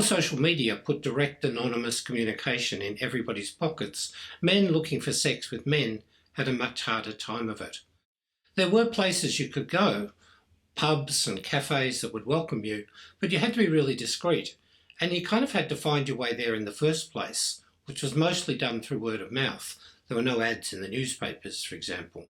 Before social media put direct anonymous communication in everybody's pockets, men looking for sex with men had a much harder time of it. There were places you could go, pubs and cafes that would welcome you, but you had to be really discreet, and you kind of had to find your way there in the first place, which was mostly done through word of mouth. There were no ads in the newspapers, for example.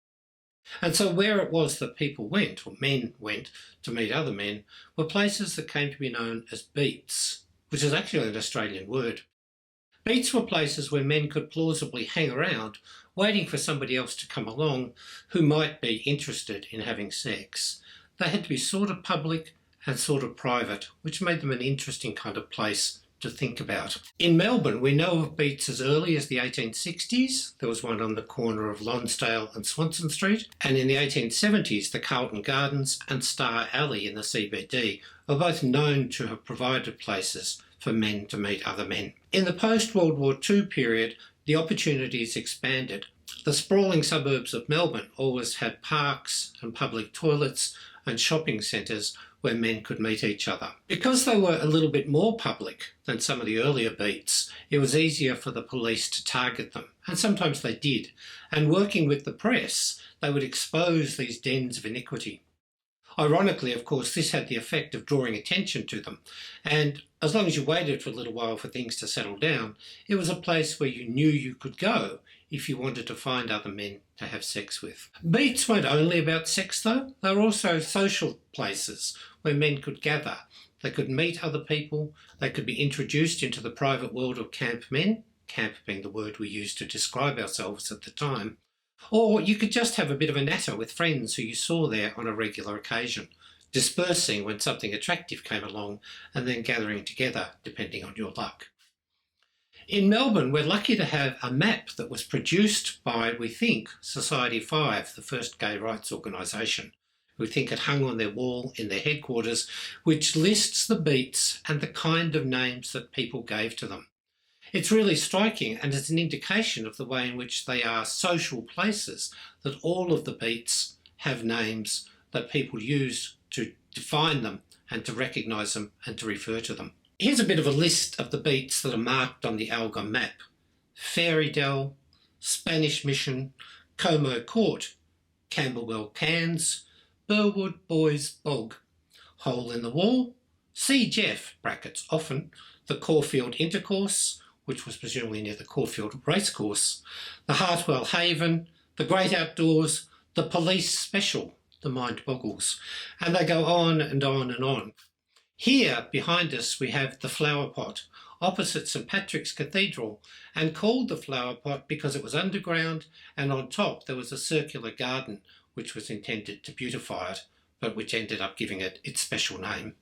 And so where it was that people went, or men went, to meet other men, were places that came to be known as beats, which is actually an Australian word. Beats were places where men could plausibly hang around, waiting for somebody else to come along who might be interested in having sex. They had to be sort of public and sort of private, which made them an interesting kind of place to think about. In Melbourne, we know of beats as early as the 1860s. There was one on the corner of Lonsdale and Swanston Street. And in the 1870s, the Carlton Gardens and Star Alley in the CBD are both known to have provided places for men to meet other men. In the post-World War II period, the opportunities expanded. The sprawling suburbs of Melbourne always had parks and public toilets and shopping centres where men could meet each other. Because they were a little bit more public than some of the earlier beats, it was easier for the police to target them, and sometimes they did. And working with the press, they would expose these dens of iniquity. Ironically, of course, this had the effect of drawing attention to them, and as long as you waited for a little while for things to settle down, it was a place where you knew you could go if you wanted to find other men to have sex with. Beats weren't only about sex though, they were also social places where men could gather. They could meet other people, they could be introduced into the private world of camp men, camp being the word we used to describe ourselves at the time, or you could just have a bit of a natter with friends who you saw there on a regular occasion, dispersing when something attractive came along and then gathering together depending on your luck. In Melbourne, we're lucky to have a map that was produced by, we think, Society 5, the first gay rights organisation. We think it hung on their wall in their headquarters, which lists the beats and the kind of names that people gave to them. It's really striking, and it's an indication of the way in which they are social places, that all of the beats have names that people use to define them and to recognise them and to refer to them. Here's a bit of a list of the beats that are marked on the Alga map. Fairydell, Spanish Mission, Como Court, Camberwell Cairns, Burwood Boys Bog, Hole in the Wall, C. Jeff, brackets often, the Caulfield Intercourse, which was presumably near the Caulfield Racecourse, the Hartwell Haven, the Great Outdoors, the Police Special, the mind boggles, and they go on and on and on. Here, behind us, we have the Flower Pot, opposite St Patrick's Cathedral, and called the Flower Pot because it was underground, and on top there was a circular garden which was intended to beautify it, but which ended up giving it its special name.